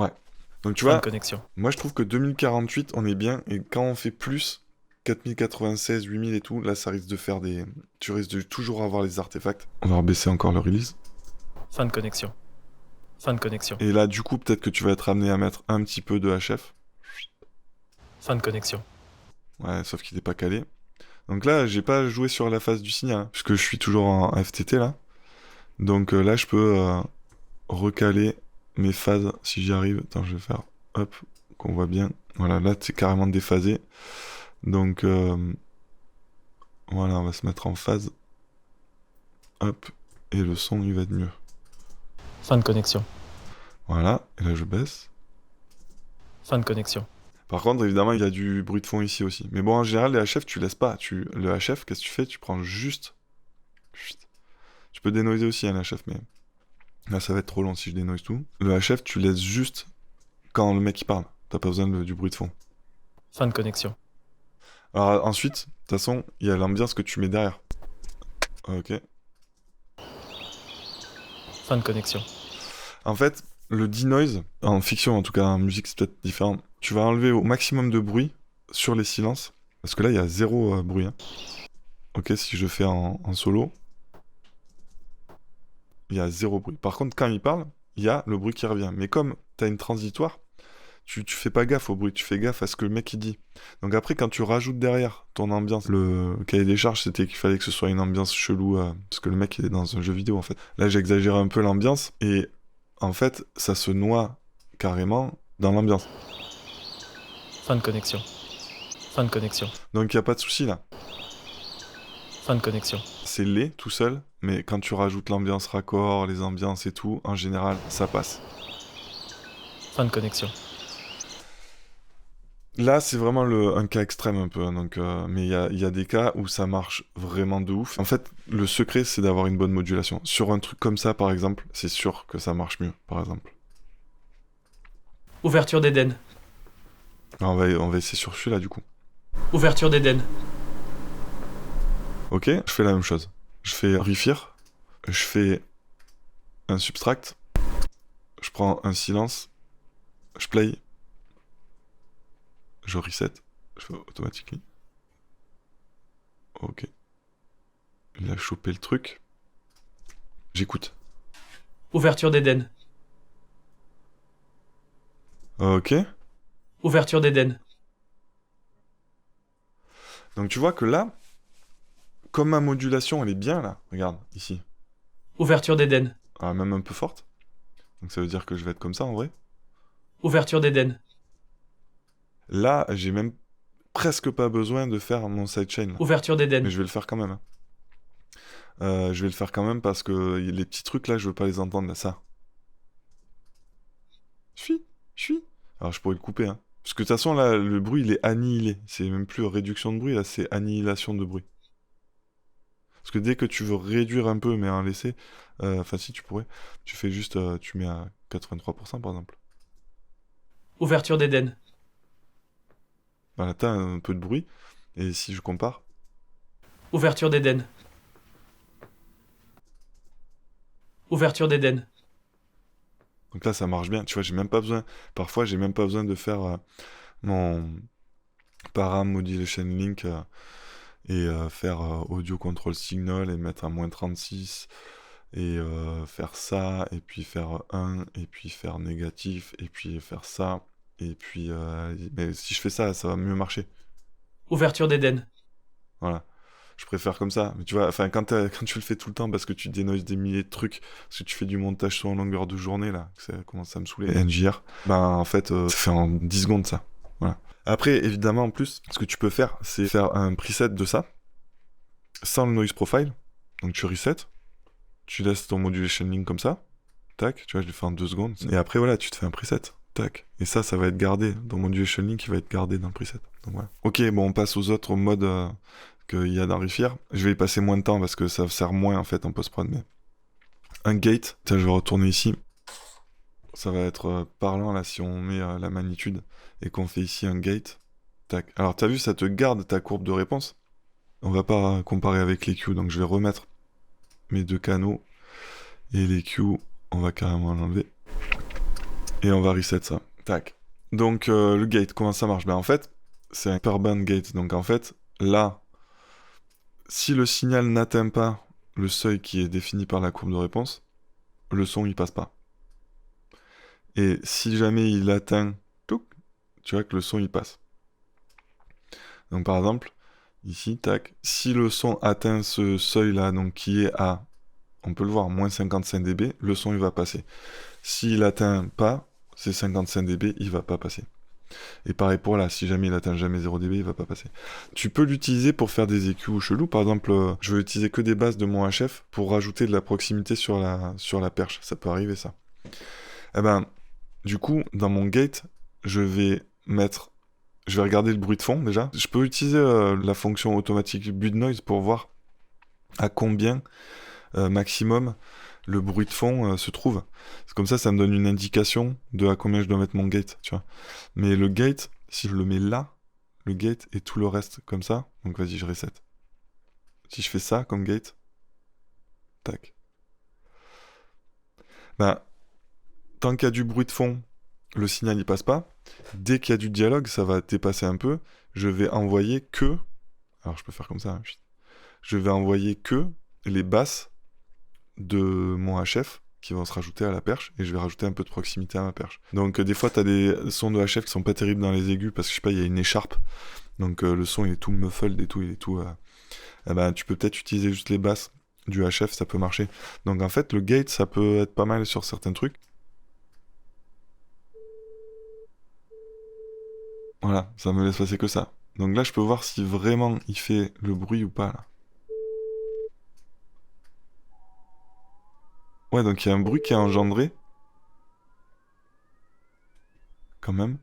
Donc tu Fin vois, de connexion. moi je trouve que 2048, on est bien, et quand on fait plus, 4096, 8000 et tout, là ça risque de faire des... Tu risques de toujours avoir les artefacts. On va rebaisser encore le release. Fin de connexion. Fin de connexion. Et là, du coup, peut-être que tu vas être amené à mettre un petit peu de HF. Fin de connexion. Ouais, sauf qu'il n'est pas calé. Donc là, j'ai pas joué sur la phase du signal, hein, puisque je suis toujours en FTT là. Donc là, je peux recaler mes phases si j'y arrive. Attends, je vais faire hop, qu'on voit bien. Voilà, là, c'est carrément déphasé. Donc voilà, on va se mettre en phase. Hop, et le son, il va être mieux. Fin de connexion. Voilà, et là, je baisse. Fin de connexion. Par contre, évidemment, il y a du bruit de fond ici aussi. Mais bon, en général, les HF, tu laisses pas. Le HF, qu'est-ce que tu fais? Tu prends juste... Chut. Tu peux dénoiser aussi un HF, mais... Là, ça va être trop long si je dénoise tout. Le HF, tu laisses juste quand le mec il parle. T'as pas besoin du bruit de fond. Fin de connexion. Alors ensuite, de toute façon, il y a l'ambiance que tu mets derrière. Ok. Fin de connexion. En fait, le denoise, en fiction en tout cas, en musique c'est peut-être différent. Tu vas enlever au maximum de bruit sur les silences. Parce que là, il y a zéro bruit. Hein. Ok, si je fais en solo, il y a zéro bruit. Par contre, quand il parle, il y a le bruit qui revient. Mais comme tu as une transitoire, tu fais pas gaffe au bruit, tu fais gaffe à ce que le mec il dit. Donc après, quand tu rajoutes derrière ton ambiance, le cahier des charges, c'était qu'il fallait que ce soit une ambiance chelou, parce que le mec il est dans un jeu vidéo en fait. Là, j'ai exagéré un peu l'ambiance, et en fait, ça se noie carrément dans l'ambiance. Fin de connexion. Fin de connexion. Donc il n'y a pas de souci là. Fin de connexion. C'est laid tout seul, mais quand tu rajoutes l'ambiance raccord, les ambiances et tout, en général, ça passe. Fin de connexion. Là, c'est vraiment un cas extrême un peu, hein, donc, mais il y a des cas où ça marche vraiment de ouf. En fait, le secret, c'est d'avoir une bonne modulation. Sur un truc comme ça, par exemple, c'est sûr que ça marche mieux, par exemple. Ouverture d'Éden. On va essayer sur celui-là, du coup. Ouverture d'Éden. Ok, je fais la même chose. Je fais Refir, je fais un Subtract, je prends un silence, je play, je reset, je fais automatiquement. Ok. Il a chopé le truc. J'écoute. Ouverture d'Éden. Ok. Ouverture d'Éden. Donc tu vois que là, comme ma modulation elle est bien là, regarde, ici. Ouverture d'Éden. Ah, même un peu forte. Donc ça veut dire que je vais être comme ça en vrai. Ouverture d'Éden. Là, j'ai même presque pas besoin de faire mon sidechain. Là. Ouverture d'Éden. Mais je vais le faire quand même. Hein. Je vais le faire quand même parce que les petits trucs là, je veux pas les entendre là, ça. Je suis. Alors je pourrais le couper, hein. Parce que de toute façon là, le bruit il est annihilé. C'est même plus réduction de bruit, là c'est annihilation de bruit. Parce que dès que tu veux réduire un peu mais en laisser, enfin si tu pourrais, tu fais juste, tu mets à 83% par exemple. Ouverture d'Éden. Voilà, t'as un peu de bruit. Et si je compare, Ouverture d'Éden. Ouverture d'Éden. donc là ça marche bien. Tu vois, j'ai même pas besoin. Parfois j'ai même pas besoin de faire mon param modulation link et faire audio control signal et mettre à -36 et faire ça et puis faire 1 et puis faire négatif et puis faire ça et puis mais si je fais ça, ça va mieux marcher. Ouverture d'Éden. Voilà. Je préfère comme ça. Mais tu vois, enfin, quand tu le fais tout le temps parce que tu dénoises des milliers de trucs, parce que tu fais du montage sur en longueur de journée, là, que ça commence à me saouler, NJR, ben en fait, ça fait en 10 secondes ça. Voilà. Après, évidemment, en plus, ce que tu peux faire, c'est faire un preset de ça, sans le noise profile. Donc tu reset, tu laisses ton modulation link comme ça, tac, tu vois, je le fais en 2 secondes. Et après, voilà, tu te fais un preset. Tac. Et ça va être gardé. Dans mon duration link, il va être gardé dans le preset. Donc voilà. Ok, bon, on passe aux autres modes qu'il y a dans Refier. Je vais y passer moins de temps parce que ça sert moins en fait en post-prod. Mais un gate, je vais retourner ici. Ça va être parlant là si on met la magnitude et qu'on fait ici un gate. Tac. Alors t'as vu, ça te garde ta courbe de réponse. On va pas comparer avec les Q, donc je vais remettre mes 2 canaux. Et les Q, on va carrément l'enlever. Et on va reset ça. Tac. Donc le gate, comment ça marche? Ben en fait, c'est un per band gate. Donc en fait, là, si le signal n'atteint pas le seuil qui est défini par la courbe de réponse, le son il passe pas. Et si jamais il atteint, tu vois que le son il passe. Donc par exemple, ici, tac, si le son atteint ce seuil là, donc qui est à, on peut le voir, moins 55 dB, le son il va passer. S'il atteint pas ces 55 dB, il va pas passer. Et pareil pour là, si jamais il atteint jamais 0 dB, il va pas passer. Tu peux l'utiliser pour faire des EQ chelous. Par exemple, je veux utiliser que des basses de mon HF pour rajouter de la proximité sur la perche. Ça peut arriver ça. Eh ben, du coup, dans mon gate, je vais regarder le bruit de fond déjà. Je peux utiliser la fonction automatique Bud Noise pour voir à combien maximum le bruit de fond se trouve. C'est comme ça me donne une indication de à combien je dois mettre mon gate, tu vois. Mais le gate, si je le mets là, le gate et tout le reste comme ça, donc vas-y, je reset. Si je fais ça comme gate, tac. Ben, tant qu'il y a du bruit de fond, le signal il passe pas. Dès qu'il y a du dialogue, ça va dépasser un peu. Je vais envoyer que... Alors je peux faire comme ça. Hein. Je vais envoyer que les basses de mon HF qui vont se rajouter à la perche et je vais rajouter un peu de proximité à ma perche. Donc des fois t'as des sons de HF qui sont pas terribles dans les aigus parce que je sais pas, il y a une écharpe. Donc le son il est tout muffled et tout, il est tout... ben, tu peux peut-être utiliser juste les basses du HF, ça peut marcher. Donc en fait le gate ça peut être pas mal sur certains trucs. Voilà, ça me laisse passer que ça. Donc là je peux voir si vraiment il fait le bruit ou pas là. Ouais, donc il y a un bruit qui est engendré. Quand même.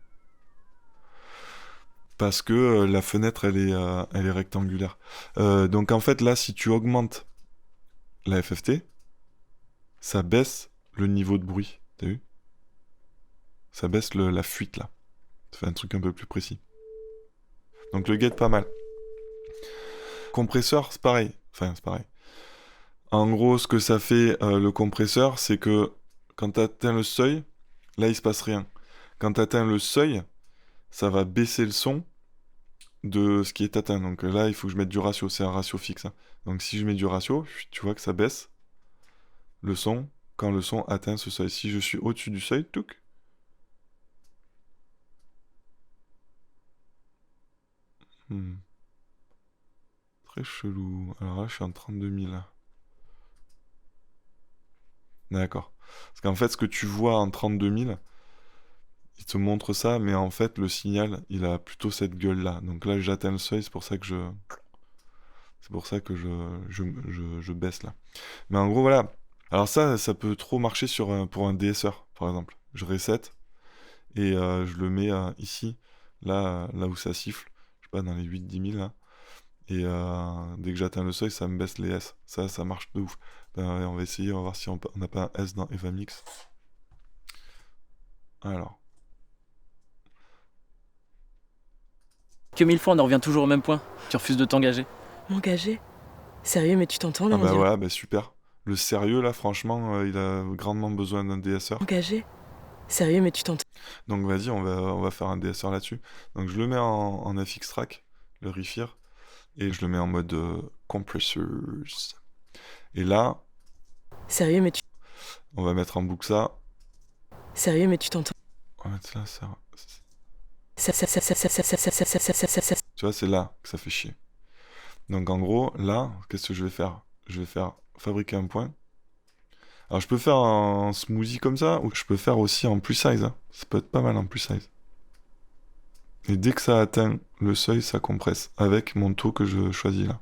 Parce que la fenêtre, elle est rectangulaire. Donc en fait, là, si tu augmentes la FFT, ça baisse le niveau de bruit. T'as vu? Ça baisse la fuite, là. Ça fait un truc un peu plus précis. Donc le gate, pas mal. Compresseur, c'est pareil. Enfin, c'est pareil. En gros, ce que ça fait, le compresseur, c'est que quand tu atteins le seuil, là, il se passe rien. Quand tu atteins le seuil, ça va baisser le son de ce qui est atteint. Donc là, il faut que je mette du ratio. C'est un ratio fixe. Hein. Donc si je mets du ratio, tu vois que ça baisse le son quand le son atteint ce seuil. Si je suis au-dessus du seuil, touc. Très chelou. Alors là, je suis en 32 000. D'accord. Parce qu'en fait, ce que tu vois en 32 000, il te montre ça, mais en fait, le signal, il a plutôt cette gueule-là. Donc là, j'atteins le seuil, c'est pour ça que je baisse là. Mais en gros, voilà. Alors ça peut trop marcher pour un DSR, par exemple. Je reset et je le mets ici, là où ça siffle. Je sais pas, dans les 8-10 000 là. Et dès que j'atteins le seuil, ça me baisse les S. Ça marche de ouf. On va essayer, on va voir si on n'a pas un S dans EvaMix. Alors. Que 1000 fois, on en revient toujours au même point. Tu refuses de t'engager. M'engager? Sérieux, mais tu t'entends là, Ah on bah dirait. voilà, bah super. Le sérieux là, franchement, il a grandement besoin d'un DSR. Engagé? Sérieux, mais tu t'entends. Donc vas-y, on va faire un DSR là-dessus. Donc je le mets en FX Track, le Refier, et je le mets en mode compressors. Et là, Sérieux, mais tu. on va mettre en boucle ça. Sérieux, mais tu t'entends. On va mettre là, ça. Ça. Tu vois, c'est là que ça fait chier. Donc en gros, là, qu'est-ce que je vais faire? Je vais faire fabriquer un point. Alors je peux faire en smoothie comme ça, ou je peux faire aussi en plus size. Hein. Ça peut être pas mal en plus size. Et dès que ça atteint le seuil, ça compresse avec mon taux que je choisis là.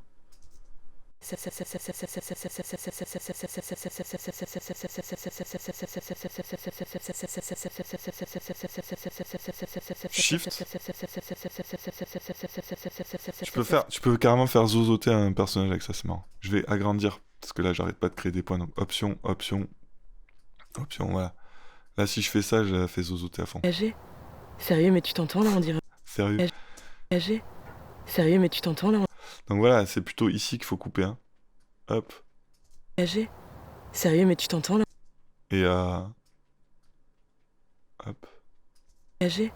Shift. Tu peux carrément faire zozoter un personnage avec ça, c'est marrant. Je vais agrandir, parce que là j'arrête pas de créer des points, donc option, voilà. Là si je fais ça, je la fais zozoter à fond. Engagé. Sérieux, mais tu t'entends là, on dirait. Sérieux. Engagé. Sérieux, mais tu t'entends là. Donc voilà, c'est plutôt ici qu'il faut couper, hein. Hop. Engagé. Sérieux, mais tu t'entends là. Et hop. Engagé.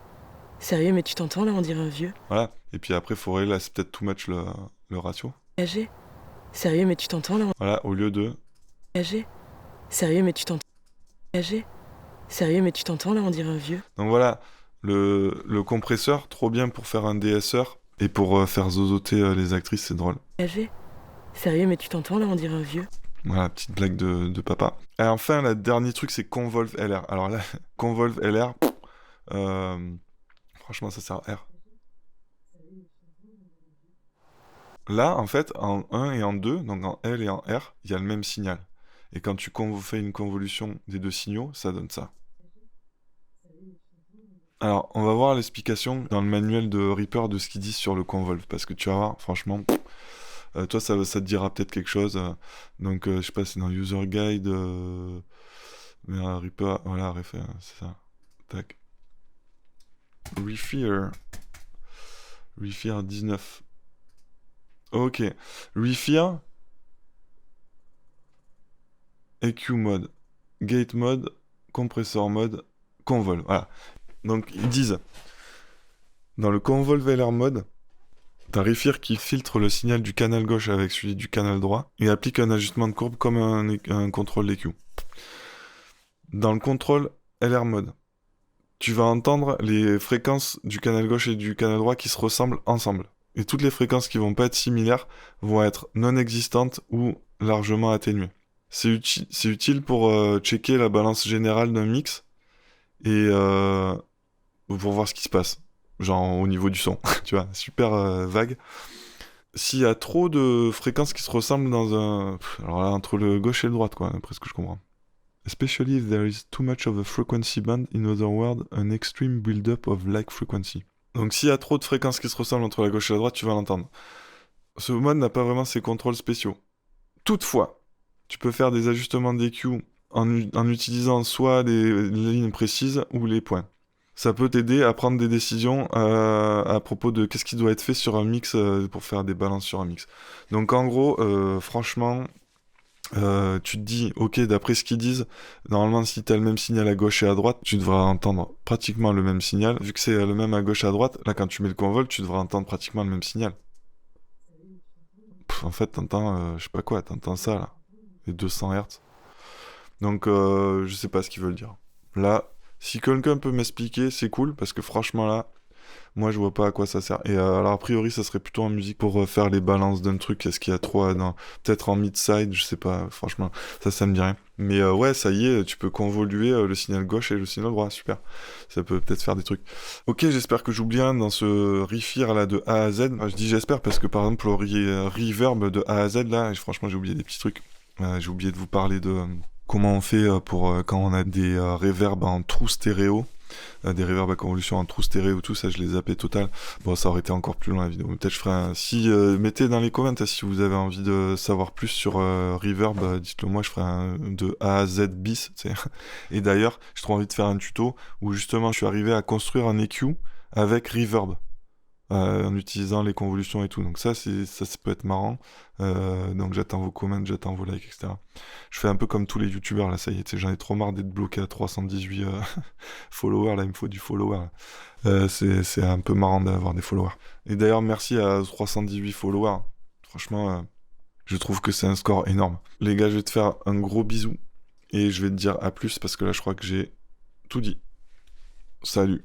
Sérieux, mais tu t'entends là, on dirait un vieux. Voilà. Et puis après, faudrait, là, c'est peut-être too much le ratio. Engagé. Sérieux, mais tu t'entends là. Voilà, au lieu de... Engagé. Sérieux, mais tu t'entends. Engagé. Sérieux, mais tu t'entends là, on dirait un vieux. Donc voilà, le compresseur, trop bien pour faire un DSR. Et pour faire zozoter les actrices, c'est drôle. Engagé. Sérieux, mais tu t'entends là, on dirait un vieux. Voilà, petite blague de papa. Et enfin, le dernier truc, c'est Convolve LR. Alors là, Convolve LR, franchement, ça sert à R. Là, en fait, en 1 et en 2, donc en L et en R, il y a le même signal. Et quand tu fais une convolution des deux signaux, ça donne ça. Alors, on va voir l'explication dans le manuel de Reaper de ce qu'ils disent sur le Convolve, parce que tu vas voir, franchement, toi, ça te dira peut-être quelque chose. Donc, je sais pas, c'est dans User Guide, mais Reaper, voilà, c'est ça. Tac. Refear 19. Ok. Refear, EQ mode, gate mode, compressor mode, convolve. Voilà. Donc ils disent, dans le convolve LR mode, t'as Refear qui filtre le signal du canal gauche avec celui du canal droit et applique un ajustement de courbe comme un contrôle EQ. Dans le contrôle LR mode, tu vas entendre les fréquences du canal gauche et du canal droit qui se ressemblent ensemble. Et toutes les fréquences qui vont pas être similaires vont être non existantes ou largement atténuées. C'est utile pour checker la balance générale d'un mix et pour voir ce qui se passe. Genre au niveau du son, tu vois, super vague. S'il y a trop de fréquences qui se ressemblent dans un... Alors là, entre le gauche et le droite, quoi, d'après ce que je comprends. Especially if there is too much of a frequency band, in other words, an extreme build-up of like frequency. Donc s'il y a trop de fréquences qui se ressemblent entre la gauche et la droite, tu vas l'entendre. Ce mode n'a pas vraiment ses contrôles spéciaux. Toutefois, tu peux faire des ajustements d'EQ en utilisant soit les lignes précises ou les points. Ça peut t'aider à prendre des décisions à propos de qu'est-ce qui doit être fait sur un mix pour faire des balances sur un mix. Donc en gros, franchement, tu te dis, ok, d'après ce qu'ils disent, normalement si t'as le même signal à gauche et à droite, tu devras entendre pratiquement le même signal. Vu que c'est le même à gauche et à droite, là quand tu mets le convol, tu devras entendre pratiquement le même signal. En fait, t'entends, je sais pas quoi, t'entends ça là, les 200 Hz. Donc je sais pas ce qu'ils veulent dire. Là, si quelqu'un peut m'expliquer, c'est cool, parce que franchement là, moi je vois pas à quoi ça sert. Et alors a priori ça serait plutôt en musique pour faire les balances d'un truc. Est-ce qu'il y a trop dans... Peut-être en mid-side, je sais pas, franchement, ça me dit rien. Mais ouais, ça y est, tu peux convoluer le signal gauche et le signal droit, super. Ça peut peut-être faire des trucs. Ok, j'espère que j'oublie rien dans ce Refear là de A à Z. Je dis j'espère parce que par exemple le reverb de A à Z là, franchement j'ai oublié des petits trucs. J'ai oublié de vous parler de comment on fait pour quand on a des reverbs en trou stéréo. Des reverbs à convolution en trou stéréo, tout ça, je les zappais total. Bon, ça aurait été encore plus long la vidéo. Peut-être je ferai un... mettez dans les commentaires si vous avez envie de savoir plus sur reverb, dites-le moi, je ferai un de A à Z bis, tu sais. Et d'ailleurs, j'ai trop envie de faire un tuto où justement je suis arrivé à construire un EQ avec reverb. En utilisant les convolutions et tout. Donc ça peut être marrant. Donc j'attends vos comments, j'attends vos likes, etc. Je fais un peu comme tous les youtubeurs, là, ça y est, j'en ai trop marre d'être bloqué à 318 followers, là, il me faut du follower. C'est un peu marrant d'avoir des followers. Et d'ailleurs, merci à 318 followers. Franchement, je trouve que c'est un score énorme. Les gars, je vais te faire un gros bisou. Et je vais te dire à plus, parce que là, je crois que j'ai tout dit. Salut.